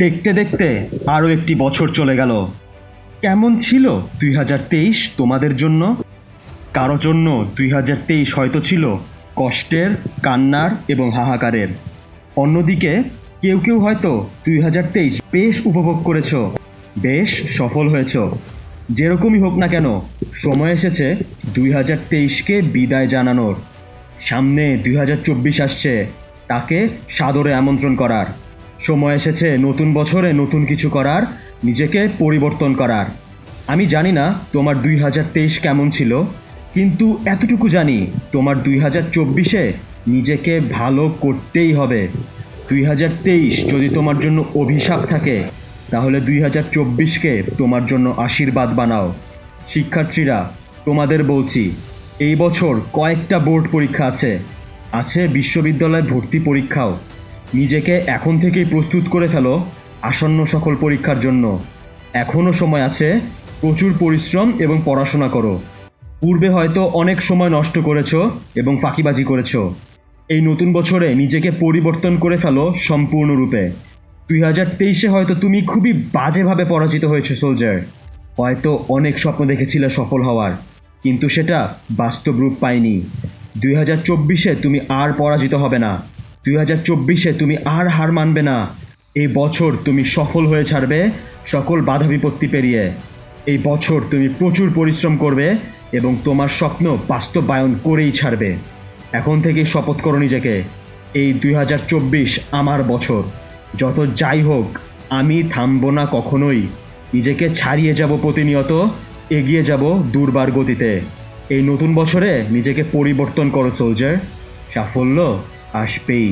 দেখতে দেখতে আরও একটি বছর চলে গেল। কেমন ছিল 2023 তোমাদের জন্য? কারো জন্য 2023 হয়তো ছিল কষ্টের, কান্নার এবং হাহাকারের। অন্যদিকে কেউ কেউ হয়তো 2023 বেশ উপভোগ করেছ, বেশ সফল হয়েছ। যেরকমই হোক না কেন, সময় এসেছে 2023কে বিদায় জানানোর। সামনে 2024 আসছে, তাকে সাদরে আমন্ত্রণ করার। সময় এসেছে নতুন বছরে নতুন কিছু করার, নিজেকে পরিবর্তন করার। আমি জানি না তোমার 2023 কেমন ছিল, কিন্তু এতটুকু জানি তোমার 2024-এ নিজেকে ভালো করতেই হবে। 2023 যদি তোমার জন্য অভিশাপ থাকে, তাহলে 2024কে তোমার জন্য আশীর্বাদ বানাও। শিক্ষার্থীরা, তোমাদের বলছি, এই বছর কয়েকটা বোর্ড পরীক্ষা আছে বিশ্ববিদ্যালয় ভর্তি পরীক্ষাও। নিজেকে এখন থেকেই প্রস্তুত করে ফেলো আসন্ন সকল পরীক্ষার জন্য। এখনও সময় আছে, প্রচুর পরিশ্রম এবং পড়াশোনা করো। পূর্বে হয়তো অনেক সময় নষ্ট করেছো এবং ফাঁকিবাজি করেছো। এই নতুন বছরে নিজেকে পরিবর্তন করে ফেলো সম্পূর্ণরূপে। 2023-এ হয়তো তুমি খুবই বাজেভাবে পরাজিত হয়েছো সোলজার। হয়তো অনেক স্বপ্ন দেখেছিলে সফল হওয়ার, কিন্তু সেটা বাস্তব রূপ পায়নি। 2024-এ তুমি আর পরাজিত হবে না। 2024-এ তুমি আর হার মানবে না। এই বছর তুমি সফল হয়ে ছাড়বে সকল বাধা বিপত্তি পেরিয়ে। এই বছর তুমি প্রচুর পরিশ্রম করবে এবং তোমার স্বপ্ন বাস্তবায়ন করেই ছাড়বে। এখন থেকেই শপথ করো নিজেকে, এই 2024 আমার বছর। যত যাই হোক, আমি থামবো না কখনোই। নিজেকে ছাড়িয়ে যাব প্রতিনিয়ত, এগিয়ে যাব দুর্বার গতিতে। এই নতুন বছরে নিজেকে পরিবর্তন করো সোলজার, সাফল্য আসবেই।